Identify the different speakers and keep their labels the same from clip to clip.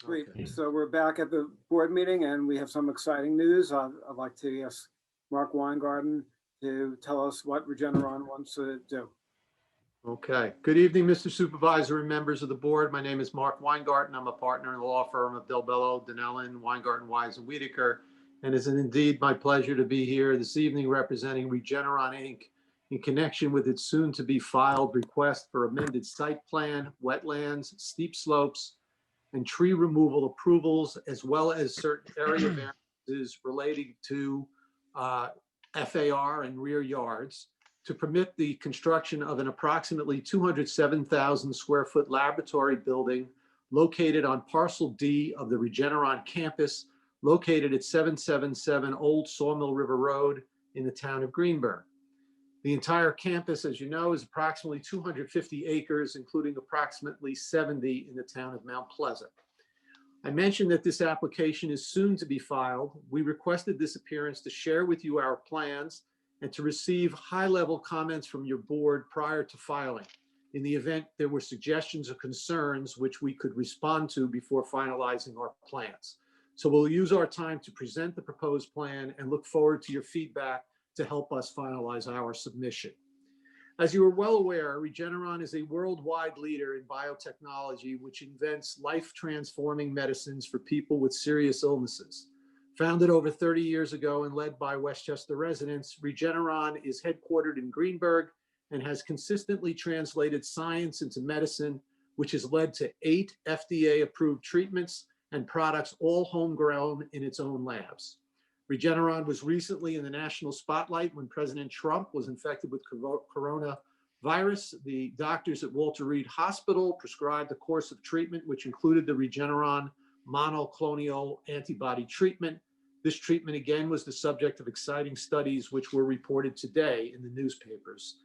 Speaker 1: Great.
Speaker 2: Okay.
Speaker 1: So we're back at the board meeting and we have some exciting news. I'd like to ask Mark Weingarten to tell us what Regeneron wants to do.
Speaker 2: Okay. Good evening, Mr. Supervisor and members of the board. My name is Mark Weingarten. I'm a partner in the law firm of Del Bello, Dinellen, Weingarten, Wise, and Wiedeker. And it's indeed my pleasure to be here this evening representing Regeneron, Inc. in connection with its soon-to-be filed request for amended site plan, wetlands, steep slopes, and tree removal approvals, as well as certain area variances relating to FAR and rear yards, to permit the construction of an approximately 207,000 square foot laboratory building located on Parcel D of the Regeneron Campus, located at 777 Old Sawmill River Road in the town of Greenburgh. The entire campus, as you know, is approximately 250 acres, including approximately 70 in the town of Mount Pleasant. I mentioned that this application is soon to be filed. We requested this appearance to share with you our plans and to receive high-level comments from your board prior to filing, in the event there were suggestions or concerns which we could respond to before finalizing our plans. So we'll use our time to present the proposed plan and look forward to your feedback to help us finalize our submission. As you are well aware, Regeneron is a worldwide leader in biotechnology, which invents life-transforming medicines for people with serious illnesses. Founded over 30 years ago and led by Westchester residents, Regeneron is headquartered in Greenburgh and has consistently translated science into medicine, which has led to 8 FDA-approved treatments and products, all homegrown in its own labs. Regeneron was recently in the national spotlight when President Trump was infected with coronavirus. The doctors at Walter Reed Hospital prescribed a course of treatment which included the Regeneron monoclonal antibody treatment. This treatment, again, was the subject of exciting studies which were reported today in the newspapers.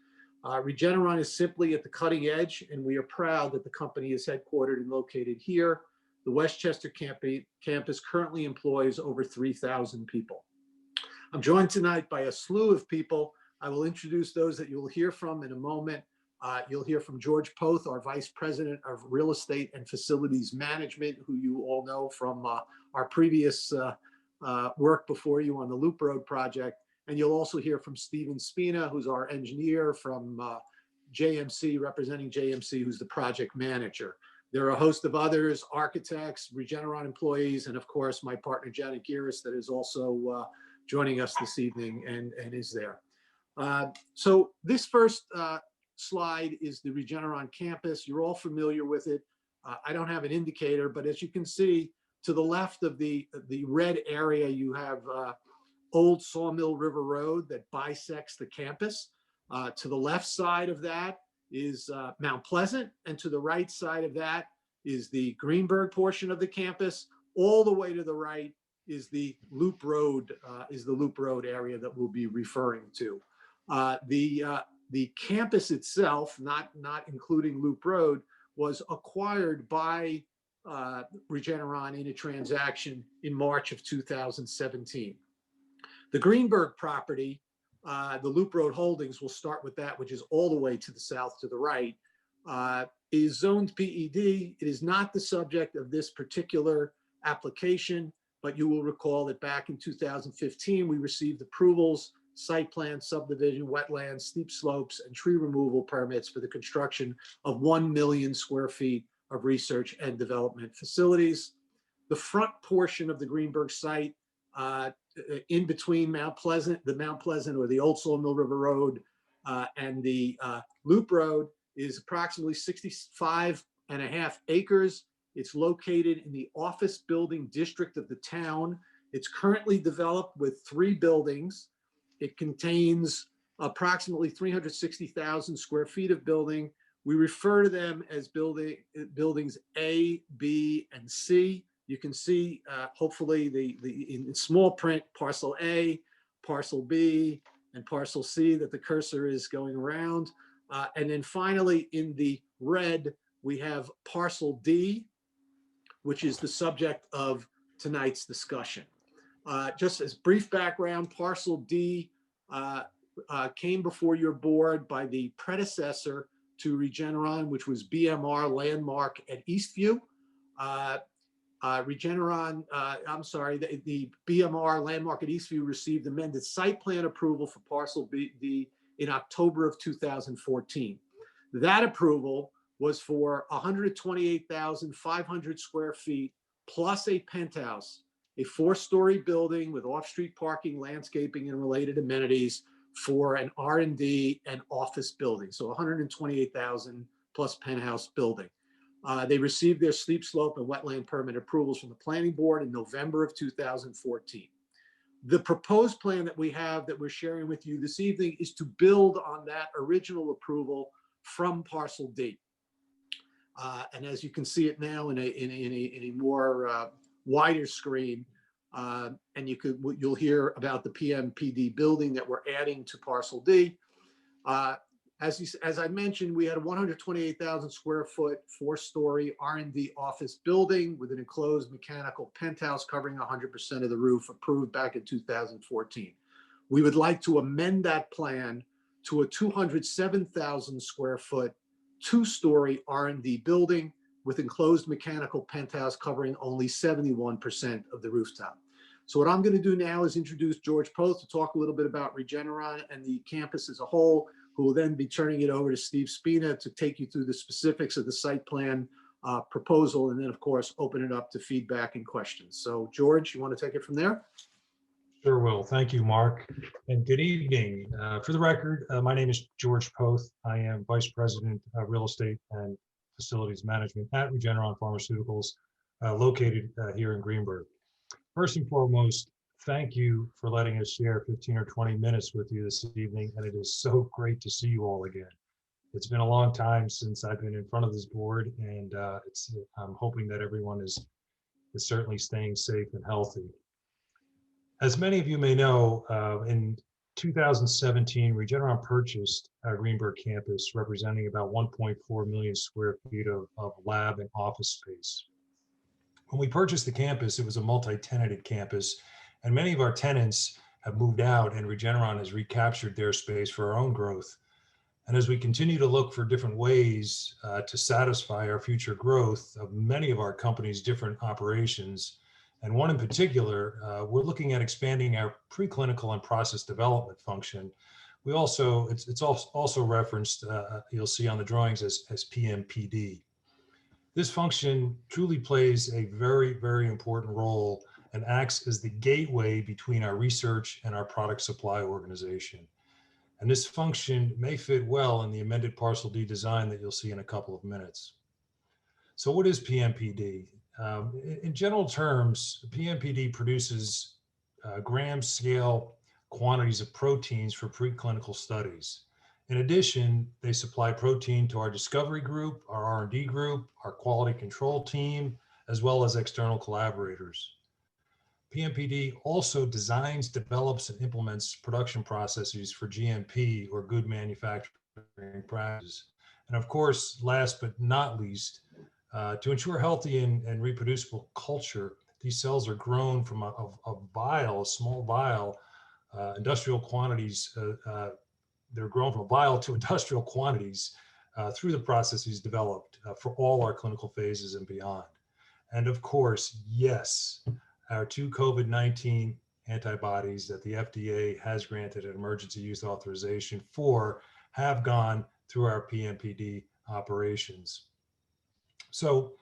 Speaker 2: Regeneron is simply at the cutting edge, and we are proud that the company is headquartered and located here. The Westchester campus currently employs over 3,000 people. I'm joined tonight by a slew of people. I will introduce those that you'll hear from in a moment. You'll hear from George Poth, our Vice President of Real Estate and Facilities Management, who you all know from our previous work before you on the Loop Road project. And you'll also hear from Stephen Spena, who's our engineer from JMC, representing JMC, who's the project manager. There are a host of others, architects, Regeneron employees, and of course, my partner, Janet Giris, that is also joining us this evening and is there. So this first slide is the Regeneron campus. You're all familiar with it. I don't have an indicator, but as you can see, to the left of the red area, you have Old Sawmill River Road that bisects the campus. To the left side of that is Mount Pleasant, and to the right side of that is the Greenburgh portion of the campus. All the way to the right is the Loop Road, area that we'll be referring to. The campus itself, not including Loop Road, was acquired by Regeneron in a transaction in March of 2017. The Greenburgh property, the Loop Road Holdings, we'll start with that, which is all the way to the south to the right, is zoned PED. It is not the subject of this particular application, but you will recall that back in 2015, we received approvals, site plan, subdivision, wetlands, steep slopes, and tree removal permits for the construction of 1 million square feet of research and development facilities. The front portion of the Greenburgh site, in between Mount Pleasant or the Old Sawmill River Road and the Loop Road, is approximately 65.5 acres. It's located in the office building district of the town. It's currently developed with 3 buildings. It contains approximately 360,000 square feet of building. We refer to them as buildings A, B, and C. You can see, hopefully, in small print, Parcel A, Parcel B, and Parcel C that the cursor is going around. And then finally, in the red, we have Parcel D, which is the subject of tonight's discussion. Just as brief background, Parcel D came before your board by the predecessor to Regeneron, which was BMR Landmark at Eastview. the BMR Landmark at Eastview received amended site plan approval for Parcel B in October of 2014. That approval was for 128,500 square feet plus a penthouse, a 4-story building with off-street parking, landscaping, and related amenities for an R&D and office building. So 128,000 plus penthouse building. They received their steep slope and wetland permit approvals from the planning board in November of 2014. The proposed plan that we have that we're sharing with you this evening is to build on that original approval from Parcel D. And as you can see it now in a more wider screen, and you'll hear about the PMPD building that we're adding to Parcel D. As I mentioned, we had a 128,000 square foot, 4-story R&D office building with an enclosed mechanical penthouse covering 100% of the roof, approved back in 2014. We would like to amend that plan to a 207,000 square foot, 2-story R&D building with enclosed mechanical penthouse covering only 71% of the rooftop. So what I'm going to do now is introduce George Poth to talk a little bit about Regeneron and the campus as a whole, who will then be turning it over to Steve Spena to take you through the specifics of the site plan proposal, and then of course open it up to feedback and questions. So George, you want to take it from there?
Speaker 3: Sure will. Thank you, Mark, and good evening. For the record, my name is George Poth. I am Vice President of Real Estate and Facilities Management at Regeneron Pharmaceuticals, located here in Greenburgh. First and foremost, thank you for letting us share 15 or 20 minutes with you this evening, and it is so great to see you all again. It's been a long time since I've been in front of this board, and I'm hoping that everyone is certainly staying safe and healthy. As many of you may know, in 2017, Regeneron purchased our Greenburgh campus, representing about 1.4 million square feet of lab and office space. When we purchased the campus, it was a multi-tenanted campus, and many of our tenants have moved out, and Regeneron has recaptured their space for our own growth. And as we continue to look for different ways to satisfy our future growth of many of our company's different operations, and one in particular, we're looking at expanding our preclinical and process development function. We also, it's also referenced, you'll see on the drawings as PMPD. This function truly plays a very, very important role and acts as the gateway between our research and our product supply organization. And this function may fit well in the amended Parcel D design that you'll see in a couple of minutes. So what is PMPD? In general terms, PMPD produces gram scale quantities of proteins for preclinical studies. In addition, they supply protein to our discovery group, our R&D group, our quality control team, as well as external collaborators. PMPD also designs, develops, and implements production processes for GMP, or good manufacturing practices. And of course, last but not least, to ensure healthy and reproducible culture, these cells are grown from a vial, a small vial, industrial quantities. They're grown from a vial to industrial quantities through the processes developed for all our clinical phases and beyond. And of course, yes, our 2 COVID-19 antibodies that the FDA has granted an emergency use authorization for have gone through our PMPD operations. So,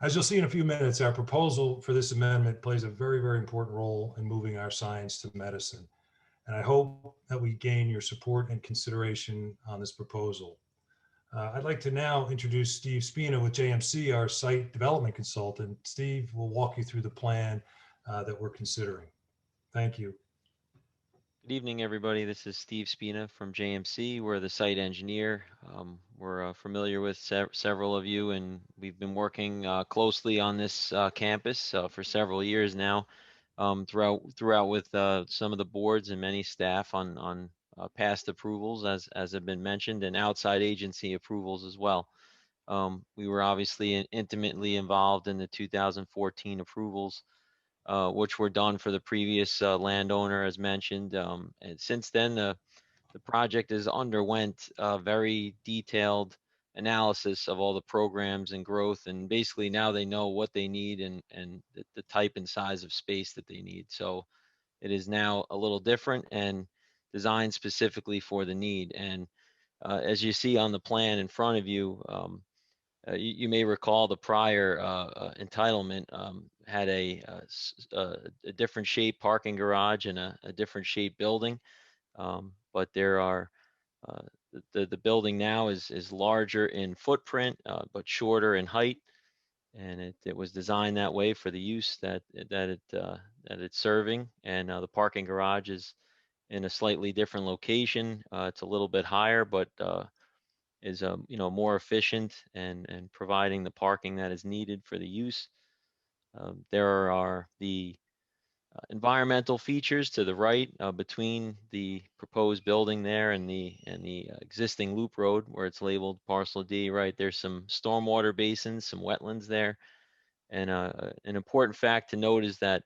Speaker 3: as you'll see in a few minutes, our proposal for this amendment plays a very, very important role in moving our science to medicine. And I hope that we gain your support and consideration on this proposal. I'd like to now introduce Steve Spena with JMC, our site development consultant. Steve will walk you through the plan that we're considering. Thank you.
Speaker 4: Good evening, everybody. This is Steve Spena from JMC. We're the site engineer. We're familiar with several of you, and we've been working closely on this campus for several years now, throughout with some of the boards and many staff on past approvals, as have been mentioned, and outside agency approvals as well. We were obviously intimately involved in the 2014 approvals, which were done for the previous landowner, as mentioned. And since then, the project has underwent very detailed analysis of all the programs and growth, and basically now they know what they need and the type and size of space that they need. So it is now a little different and designed specifically for the need. And as you see on the plan in front of you, you may recall the prior entitlement had a different shape parking garage and a different shape building. But there are the building now is larger in footprint, but shorter in height, and it was designed that way for the use that it's serving. And the parking garage is in a slightly different location. It's a little bit higher, but is more efficient and providing the parking that is needed for the use. There are the environmental features to the right between the proposed building there and the existing loop road where it's labeled Parcel D. Right, there's some stormwater basins, some wetlands there, and an important fact to note is that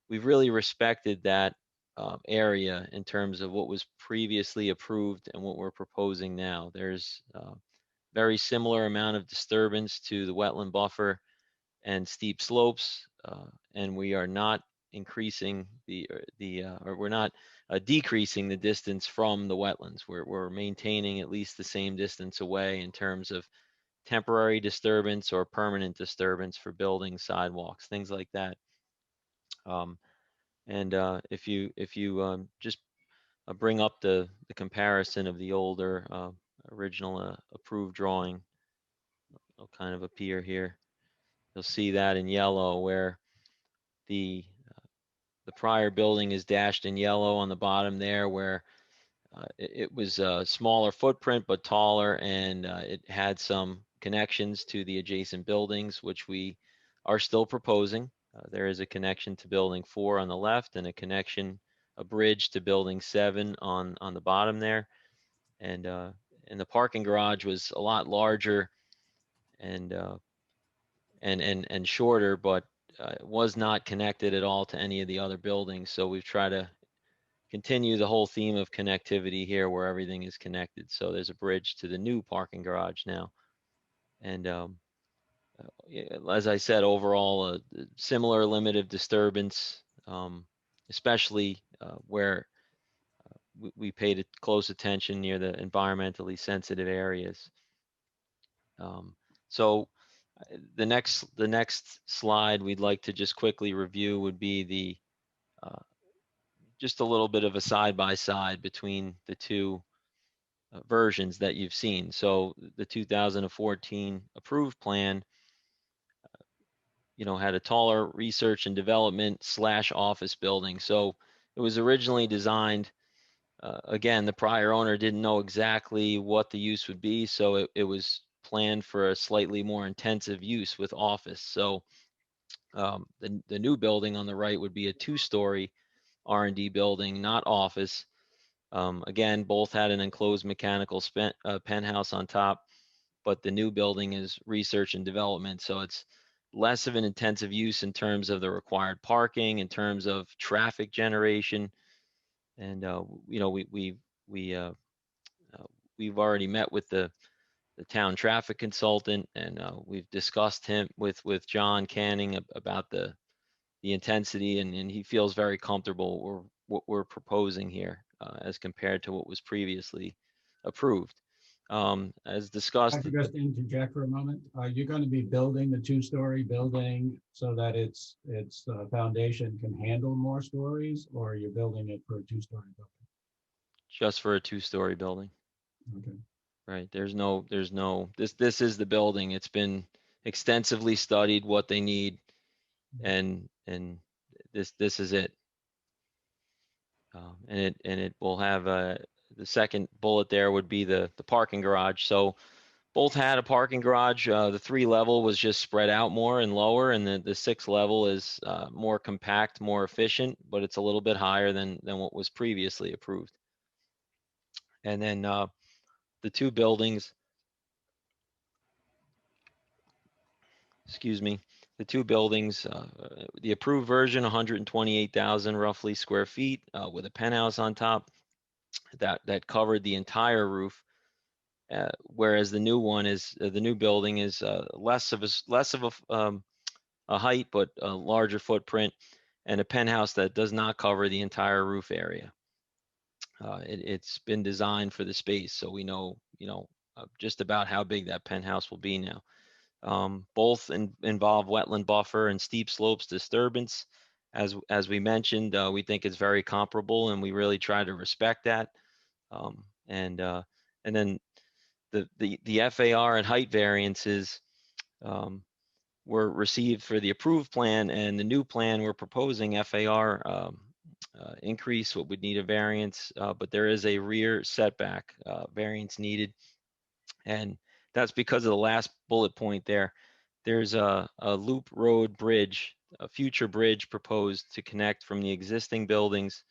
Speaker 4: we've really respected that area in terms of what was previously approved and what we're proposing now. There's very similar amount of disturbance to the wetland buffer and steep slopes, and we are not increasing or we're not decreasing the distance from the wetlands. We're maintaining at least the same distance away in terms of temporary disturbance or permanent disturbance for buildings, sidewalks, things like that. And if you just bring up the comparison of the older original approved drawing, it'll kind of appear here. You'll see that in yellow where the prior building is dashed in yellow on the bottom there, where it was a smaller footprint but taller, and it had some connections to the adjacent buildings, which we are still proposing. There is a connection to building 4 on the left and a bridge to building 7 on the bottom there. And the parking garage was a lot larger and shorter, but was not connected at all to any of the other buildings. So we've tried to continue the whole theme of connectivity here where everything is connected. So there's a bridge to the new parking garage now. And as I said, overall, a similar limit of disturbance, especially where we paid close attention near the environmentally sensitive areas. So the next slide we'd like to just quickly review would be the just a little bit of a side-by-side between the two versions that you've seen. So the 2014 approved plan, had a taller research and development / office building. So it was originally designed, again, the prior owner didn't know exactly what the use would be. So it was planned for a slightly more intensive use with office. So the new building on the right would be a 2-story R&D building, not office. Again, both had an enclosed mechanical penthouse on top, but the new building is research and development. So it's less of an intensive use in terms of the required parking, in terms of traffic generation. And, we've already met with the town traffic consultant, and we've discussed him with John Canning about the intensity, and he feels very comfortable what we're proposing here as compared to what was previously approved. As discussed.
Speaker 5: I could just interject for a moment. Are you going to be building the 2-story building so that its foundation can handle more stories, or are you building it for a 2-story building?
Speaker 4: Just for a 2-story building.
Speaker 5: Okay.
Speaker 4: Right. There's no, this is the building. It's been extensively studied what they need, and this is it. And it will have the second bullet there would be the parking garage. So both had a parking garage. The 3 level was just spread out more and lower, and the 6 level is more compact, more efficient, but it's a little bit higher than what was previously approved. And then the 2 buildings, the 2 buildings, the approved version, 128,000 roughly square feet with a penthouse on top that covered the entire roof. whereas the new one is the new building is less of a height, but a larger footprint, and a penthouse that does not cover the entire roof area. It's been designed for the space, so we know, just about how big that penthouse will be now. Both involve wetland buffer and steep slopes disturbance. As we mentioned, we think it's very comparable, and we really try to respect that. And then the FAR and height variances were received for the approved plan, and the new plan we're proposing FAR increase what would need a variance, but there is a rear setback variance needed, and that's because of the last bullet point there. There's a loop road bridge, a future bridge proposed to connect from the existing buildings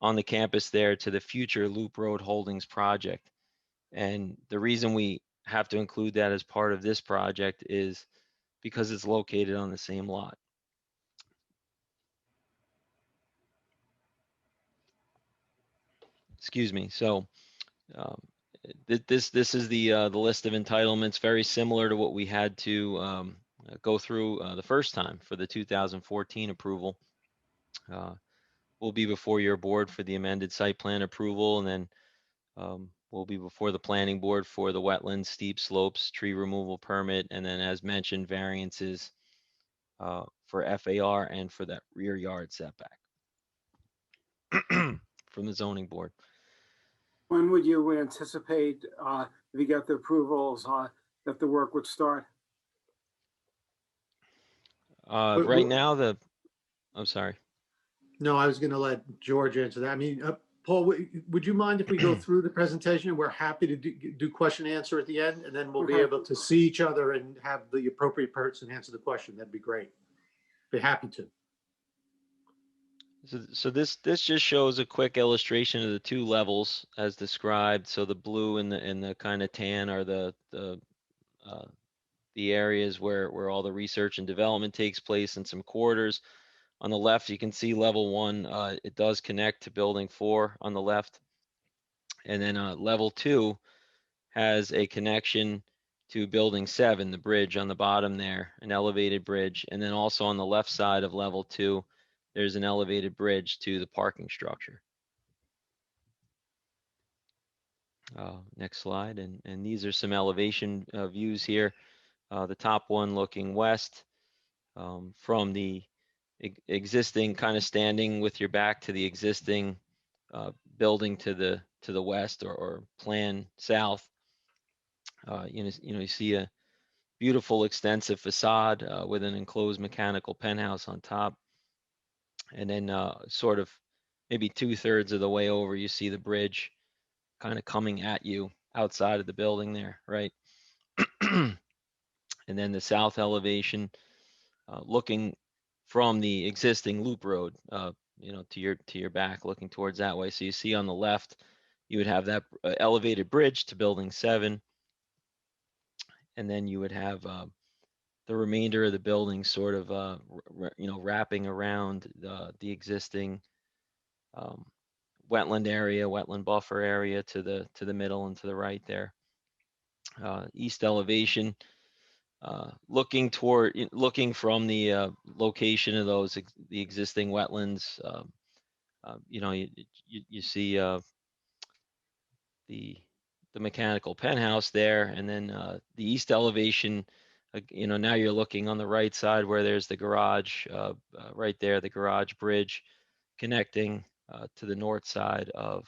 Speaker 4: on the campus there to the future loop road holdings project. And the reason we have to include that as part of this project is because it's located on the same lot. Excuse me. So this is the list of entitlements, very similar to what we had to go through the first time for the 2014 approval. We'll be before your board for the amended site plan approval, and then we'll be before the planning board for the wetlands, steep slopes, tree removal permit, and then, as mentioned, variances for FAR and for that rear yard setback from the zoning board.
Speaker 1: When would you anticipate, if you get the approvals, that the work would start?
Speaker 4: Right now, I'm sorry.
Speaker 2: No, I was going to let George answer that. I mean, Paul, would you mind if we go through the presentation, and we're happy to do question and answer at the end, and then we'll be able to see each other and have the appropriate person answer the question. That'd be great. Be happy to.
Speaker 4: So this just shows a quick illustration of the two levels as described. So the blue and the kind of tan are the areas where all the research and development takes place, and some corridors. On the left, you can see level 1. It does connect to building 4 on the left, and then level 2 has a connection to building 7, the bridge on the bottom there, an elevated bridge, and then also on the left side of level 2, there's an elevated bridge to the parking structure. Next slide, and these are some elevation views here. The top one looking west from the existing, kind of standing with your back to the existing building to the west or plan south. You see a beautiful extensive facade with an enclosed mechanical penthouse on top. And then sort of maybe 2/3 of the way over, you see the bridge kind of coming at you outside of the building there, right? And then the south elevation, looking from the existing loop road, to your back, looking towards that way. So you see on the left, you would have that elevated bridge to building 7, and then you would have the remainder of the building sort of wrapping around the existing wetland area, wetland buffer area to the middle and to the right there. East elevation, looking from the location of the existing wetlands. You see the mechanical penthouse there, and then the east elevation. Now you're looking on the right side where there's the garage, right there, the garage bridge connecting to the north side of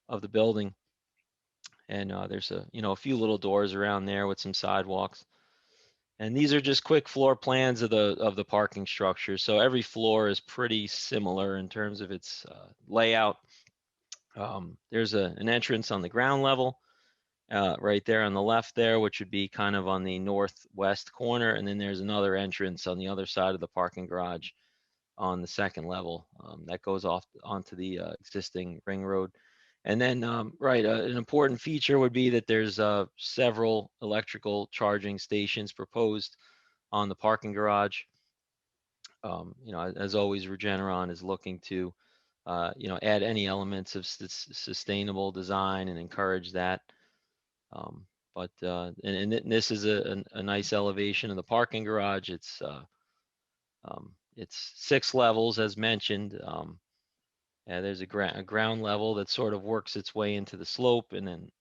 Speaker 4: the building. And there's a few little doors around there with some sidewalks. And these are just quick floor plans of the parking structure. So every floor is pretty similar in terms of its layout. There's an entrance on the ground level. Right there on the left there, which would be kind of on the northwest corner. And then there's another entrance on the other side of the parking garage on the second level that goes off onto the existing ring road. And then, an important feature would be that there's several electrical charging stations proposed on the parking garage. As always, Regeneron is looking to, add any elements of sustainable design and encourage that. And this is a nice elevation of the parking garage. It's 6 levels as mentioned. There's a ground level that sort of works its way into the slope, and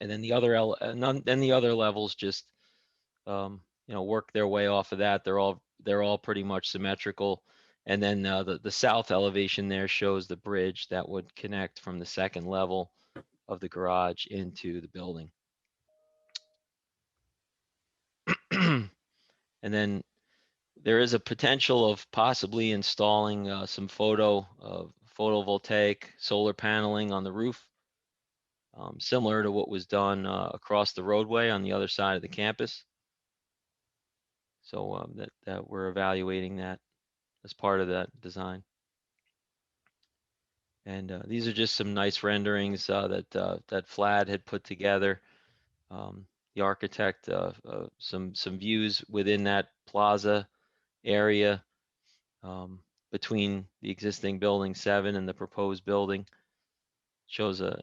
Speaker 4: then the other levels just work their way off of that. They're all pretty much symmetrical. And then the south elevation there shows the bridge that would connect from the second level of the garage into the building. And then there is a potential of possibly installing some photovoltaic solar paneling on the roof, similar to what was done across the roadway on the other side of the campus. So that we're evaluating that as part of that design. And these are just some nice renderings that Flad had put together. The architect, some views within that plaza area between the existing building 7 and the proposed building. Shows the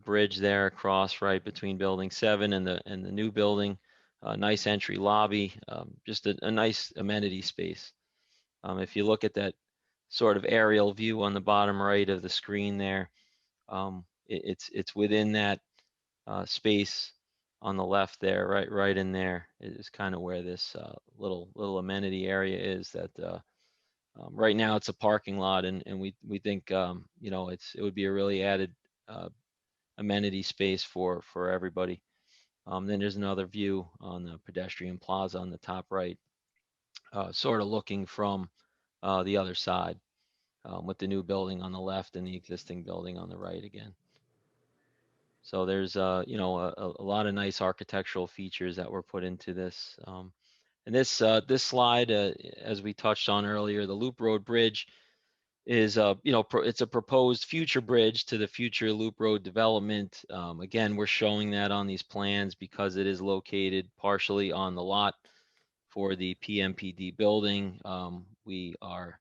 Speaker 4: bridge there across right between building 7 and the new building. Nice entry lobby, just a nice amenity space. If you look at that sort of aerial view on the bottom right of the screen there, it's within that space on the left there, right in there is kind of where this little amenity area is. That right now it's a parking lot, and we think it would be a really added amenity space for everybody. Then there's another view on the pedestrian plaza on the top right, sort of looking from the other side, with the new building on the left and the existing building on the right again. So there's a lot of nice architectural features that were put into this. And this slide, as we touched on earlier, the Loop Road Bridge is it's a proposed future bridge to the future Loop Road development. Again, we're showing that on these plans because it is located partially on the lot for the PMPD building. We are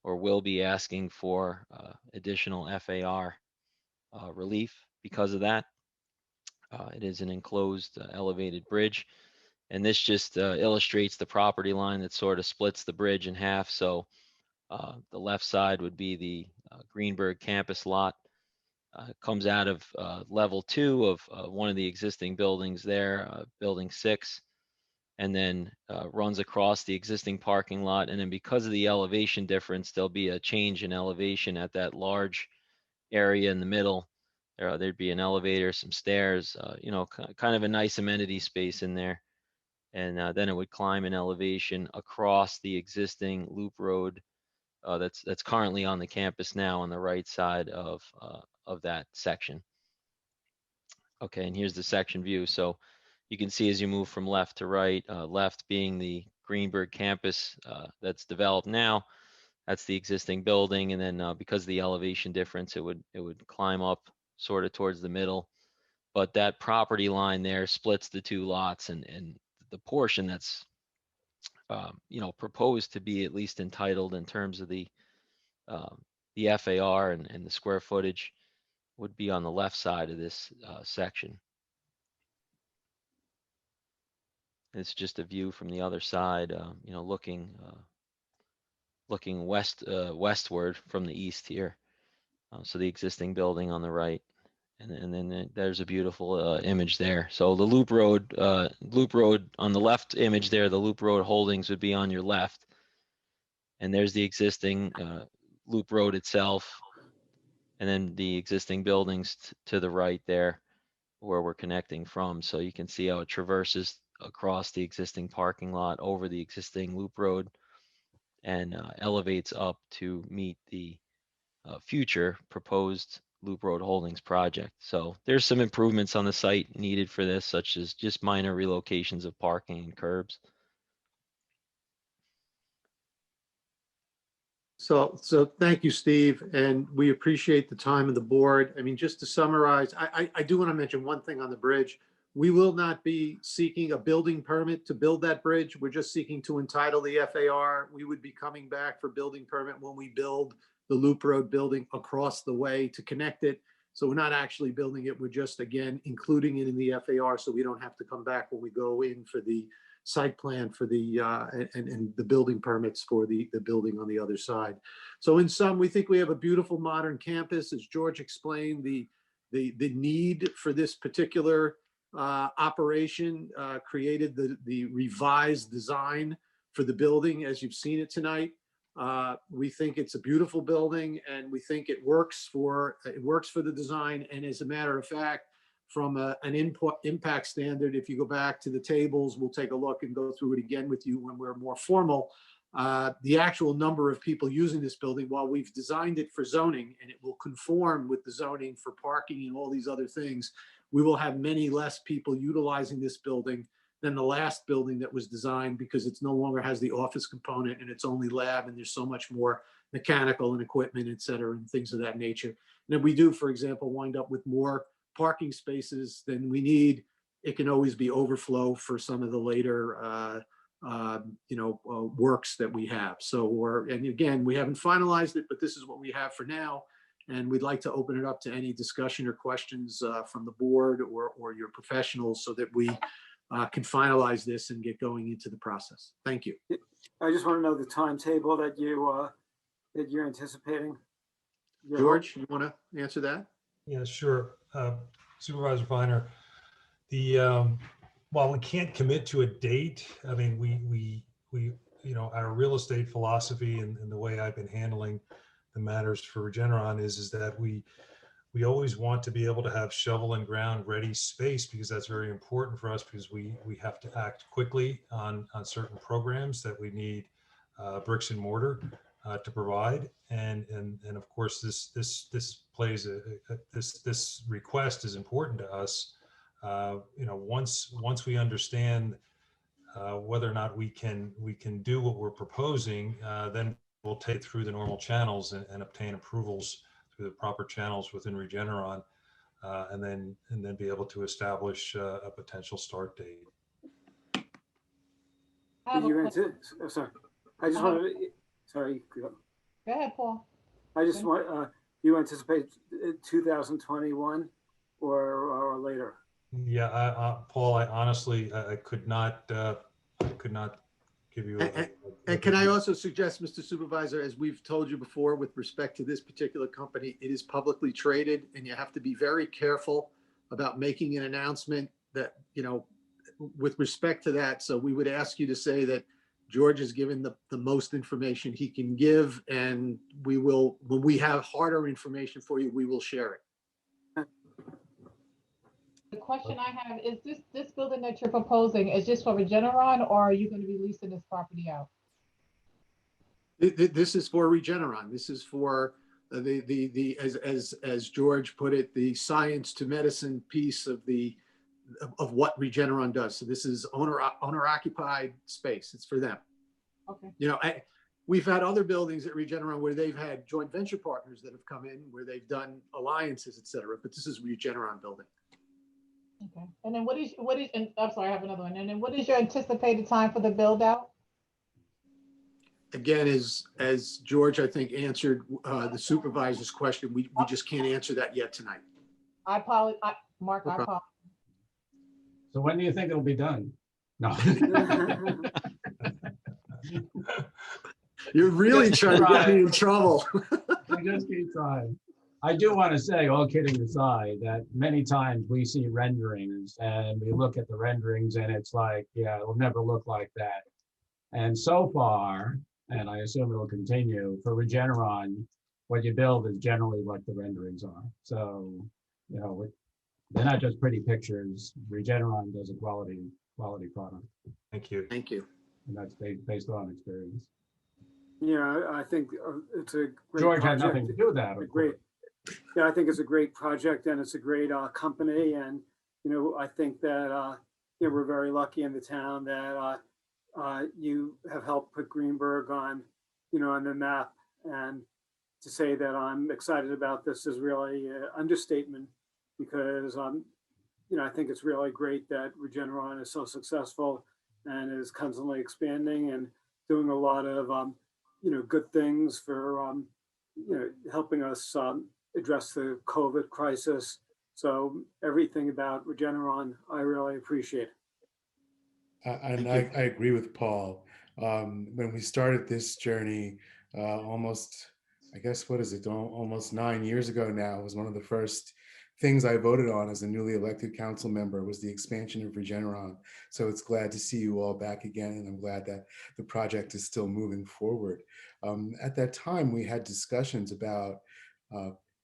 Speaker 4: or will be asking for additional FAR relief because of that. It is an enclosed elevated bridge, and this just illustrates the property line that sort of splits the bridge in half. So the left side would be the Greenberg campus lot. Comes out of level 2 of one of the existing buildings there, building 6, and then runs across the existing parking lot. And then because of the elevation difference, there'll be a change in elevation at that large area in the middle. There'd be an elevator, some stairs, kind of a nice amenity space in there. And then it would climb in elevation across the existing loop road that's currently on the campus now on the right side of that section. Okay, and here's the section view. So you can see as you move from left to right, left being the Greenberg campus that's developed now. That's the existing building, and then because of the elevation difference, it would climb up sort of towards the middle. But that property line there splits the 2 lots, and the portion that's proposed to be at least entitled in terms of the FAR and the square footage would be on the left side of this section. It's just a view from the other side, looking westward from the east here. So the existing building on the right, and then there's a beautiful image there. So the loop road on the left image there, the loop road holdings would be on your left, and there's the existing loop road itself, and then the existing buildings to the right there, where we're connecting from. So you can see how it traverses across the existing parking lot over the existing loop road and elevates up to meet the future proposed Loop Road Holdings project. So there's some improvements on the site needed for this, such as just minor relocations of parking and curbs.
Speaker 2: So thank you, Steve, and we appreciate the time of the board. I mean, just to summarize, I do want to mention one thing on the bridge. We will not be seeking a building permit to build that bridge. We're just seeking to entitle the FAR. We would be coming back for building permit when we build the Loop Road building across the way to connect it So we're not actually building it. We're just, again, including it in the FAR so we don't have to come back when we go in for the site plan for the, and the building permits for the building on the other side. So in sum, we think we have a beautiful modern campus. As George explained, the need for this particular operation created the revised design for the building as you've seen it tonight. We think it's a beautiful building, and we think it works for the design. And as a matter of fact, from an impact standard, if you go back to the tables, we'll take a look and go through it again with you when we're more formal. The actual number of people using this building, while we've designed it for zoning and it will conform with the zoning for parking and all these other things, we will have many less people utilizing this building than the last building that was designed, because it's no longer has the office component and it's only lab, and there's so much more mechanical and equipment, et cetera, and things of that nature. And if we do, for example, wind up with more parking spaces than we need, it can always be overflow for some of the later works that we have. So and again, we haven't finalized it, but this is what we have for now. And we'd like to open it up to any discussion or questions from the board or your professionals so that we can finalize this and get going into the process. Thank you.
Speaker 1: I just want to know the timetable that you're anticipating.
Speaker 2: George, you want to answer that?
Speaker 3: Yeah, sure. Supervisor Feiner, while we can't commit to a date, I mean, we our real estate philosophy and the way I've been handling the matters for Regeneron is that we always want to be able to have shovel and ground ready space, because that's very important for us, because we have to act quickly on certain programs that we need bricks and mortar to provide, and of course this plays this request is important to us. Once we understand whether or not we can do what we're proposing, then we'll take it through the normal channels and obtain approvals through the proper channels within Regeneron, and then be able to establish a potential start date.
Speaker 1: Sorry, I just wanted to, sorry.
Speaker 6: Go ahead, Paul.
Speaker 1: I just want, you anticipate 2021 or later?
Speaker 3: Yeah, Paul, I honestly, I could not give you.
Speaker 2: And can I also suggest, Mr. Supervisor, as we've told you before, with respect to this particular company, it is publicly traded, and you have to be very careful about making an announcement that, with respect to that. So we would ask you to say that George has given the most information he can give, and we will, when we have harder information for you, we will share it.
Speaker 6: The question I have is this building that you're proposing, is this for Regeneron, or are you going to be leasing this property out?
Speaker 2: This is for Regeneron. This is for as George put it, the science to medicine piece of what Regeneron does. So this is owner occupied space. It's for them.
Speaker 6: Okay.
Speaker 2: We've had other buildings at Regeneron where they've had joint venture partners that have come in, where they've done alliances, et cetera. But this is Regeneron building.
Speaker 6: Okay. And then what is, and I'm sorry, I have another one. And then what is your anticipated time for the build out?
Speaker 2: Again, as George, I think, answered the supervisor's question, we just can't answer that yet tonight.
Speaker 6: I apologize, Mark, I apologize.
Speaker 5: So when do you think it'll be done? No.
Speaker 2: You're really trying to get me in trouble.
Speaker 5: I just keep trying. I do want to say, all kidding aside, that many times we see renderings and we look at the renderings and it's like, yeah, it'll never look like that. And so far, and I assume it'll continue, for Regeneron, what you build is generally what the renderings are. So, they're not just pretty pictures. Regeneron does a quality product.
Speaker 3: Thank you.
Speaker 2: Thank you.
Speaker 5: And that's based on experience.
Speaker 1: Yeah, I think it's a great
Speaker 5: George
Speaker 1: project.
Speaker 5: had nothing to do with that.
Speaker 1: Yeah, I think it's a great project, and it's a great company. And, I think that, we're very lucky in the town that you have helped put Greenberg on, on the map. And to say that I'm excited about this is really an understatement, because, I think it's really great that Regeneron is so successful and is constantly expanding and doing a lot of, good things for, helping us, address the COVID crisis. So everything about Regeneron, I really appreciate.
Speaker 7: And
Speaker 2: Thank
Speaker 7: I agree with Paul. When we started this journey, almost, I guess, what is it, almost 9 years ago now, was one of the first things I voted on as a newly elected council member was the expansion of Regeneron. So it's glad to see you all back again, and I'm glad that the project is still moving forward. At that time, we had discussions about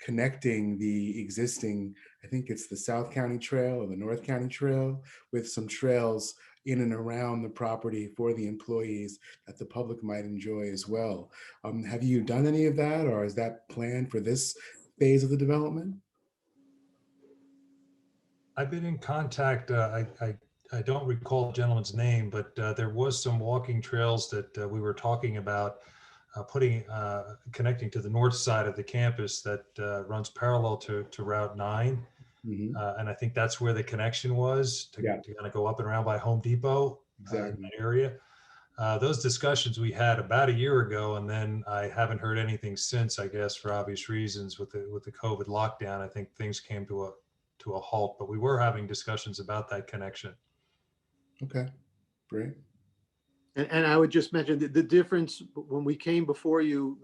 Speaker 7: connecting the existing, I think it's the South County Trail or the North County Trail, with some trails in and around the property for the employees that the public might enjoy as well. Have you done any of that, or is that planned for this phase of the development?
Speaker 3: I've been in contact, I don't recall the gentleman's name, but there was some walking trails that we were talking about connecting to the north side of the campus that runs parallel to Route 9.
Speaker 7: Mm-hmm.
Speaker 3: And I think that's where the connection was to kind of go up and around by Home Depot,
Speaker 7: Exactly.
Speaker 3: in that area. Those discussions we had about a year ago, and then I haven't heard anything since, I guess, for obvious reasons with the COVID lockdown. I think things came to a halt, but we were having discussions about that connection.
Speaker 7: Okay, great.
Speaker 2: And I would just mention the difference when we came before you,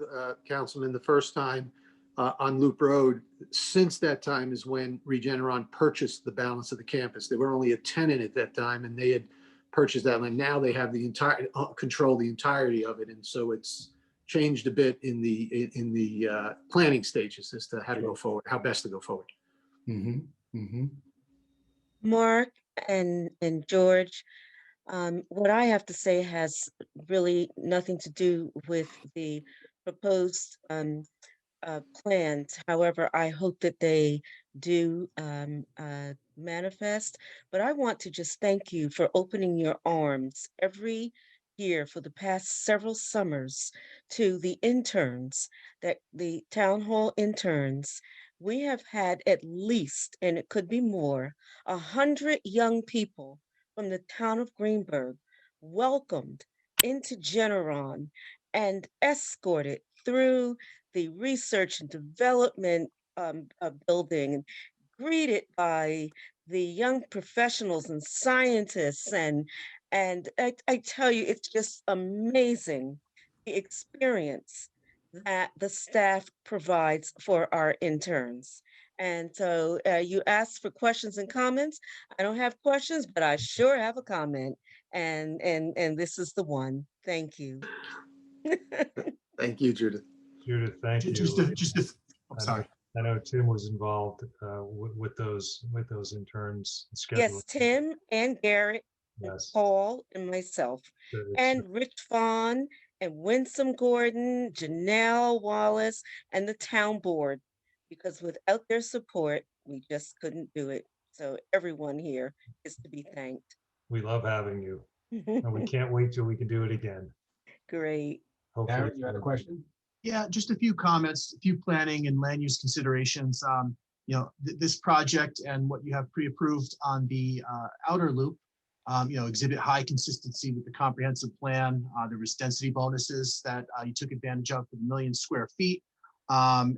Speaker 2: Councilman, the first time on Loop Road, since that time is when Regeneron purchased the balance of the campus. They were only a tenant at that time, and they had purchased that land. Now they have the entire control the entirety of it, and so it's changed a bit in the planning stages as to how to go forward, how best to go forward.
Speaker 7: Mm-hmm. Mm-hmm.
Speaker 8: Mark and George, what I have to say has really nothing to do with the proposed plans. However, I hope that they do manifest. But I want to just thank you for opening your arms every year for the past several summers to the interns, that the town hall interns. We have had at least, and it could be more, 100 young people from the town of Greenburgh welcomed into Generon and escorted through the research and development building, and greeted by the young professionals and scientists. And I tell you, it's just amazing the experience that the staff provides for our interns. And so you asked for questions and comments. I don't have questions, but I sure have a comment. And this is the one. Thank you.
Speaker 2: Thank you, Judith.
Speaker 3: Judith, thank you.
Speaker 9: I'm sorry.
Speaker 3: I know Tim was involved with those interns scheduling.
Speaker 8: Yes, Tim and Garrett, and
Speaker 3: Yes.
Speaker 8: Paul and myself, and Rich Vaughn and Winsome Gordon, Janelle Wallace, and the town board, because without their support, we just couldn't do it. So everyone here is to be thanked.
Speaker 3: We love having you, and we can't wait till we can do it again.
Speaker 8: Great.
Speaker 3: Hopefully.
Speaker 5: Aaron, you had a question?
Speaker 9: Yeah, just a few comments, a few planning and land use considerations. This project and what you have pre-approved on the outer loop, exhibit high consistency with the comprehensive plan. There was density bonuses that you took advantage of for the 1 million square feet. And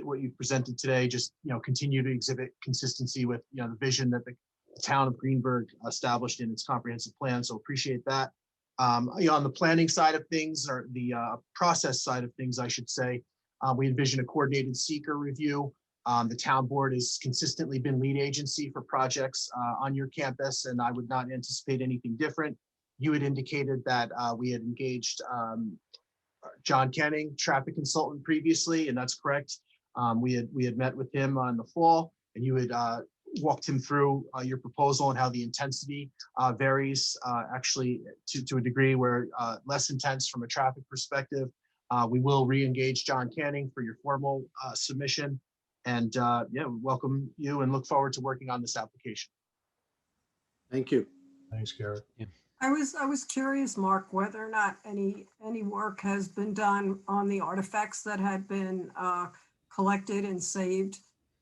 Speaker 9: what you presented today, just, continue to exhibit consistency with, the vision that the town of Greenburgh established in its comprehensive plan. So appreciate that. On the planning side of things, or the process side of things, I should say, we envision a coordinated seeker review. The town board has consistently been lead agency for projects on your campus, and I would not anticipate anything different. You had indicated that we had engaged John Kenning, traffic consultant, previously, and that's correct. We had met with him in the fall, and you had walked him through your proposal and how the intensity varies actually to a degree where less intense from a traffic perspective. We will re-engage John Canning for your formal submission, and we welcome you and look forward to working on this application.
Speaker 2: Thank you.
Speaker 3: Thanks, Garrett.
Speaker 4: Yeah.
Speaker 10: I was curious, Mark, whether or not any work has been done on the artifacts that had been collected and saved,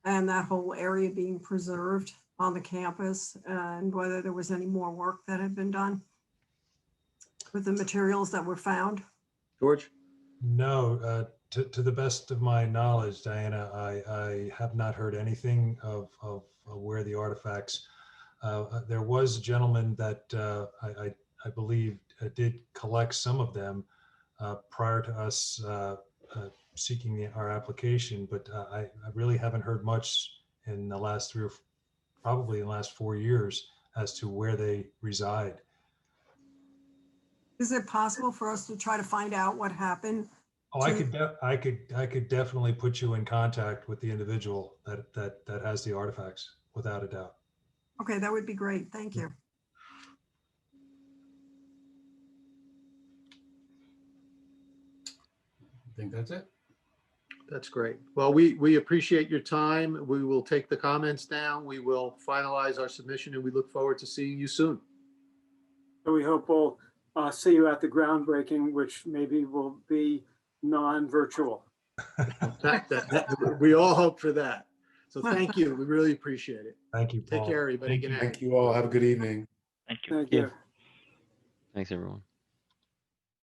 Speaker 10: and that whole area being preserved on the campus, and whether there was any more work that had been done with the materials that were found.
Speaker 2: George?
Speaker 3: No, to the best of my knowledge, Diana, I have not heard anything of where the artifacts. There was a gentleman that I believe did collect some of them prior to us seeking our application, but I really haven't heard much in the last probably in the last 4 years as to where they reside.
Speaker 10: Is it possible for us to try to find out what happened?
Speaker 3: Oh, I could definitely put you in contact with the individual that has the artifacts, without a doubt.
Speaker 10: Okay, that would be great. Thank you.
Speaker 5: I think that's it.
Speaker 2: That's great. Well, we appreciate your time. We will take the comments down. We will finalize our submission, and we look forward to seeing you soon.
Speaker 1: So we hope we'll see you at the groundbreaking, which maybe will be non-virtual.
Speaker 2: We all hope for that. So thank you. We really appreciate it.
Speaker 3: Thank you, Paul.
Speaker 2: Take care, everybody. Good night.
Speaker 7: Thank you all. Have a good evening.
Speaker 4: Thank you.
Speaker 1: Thank you.
Speaker 4: Thanks, everyone.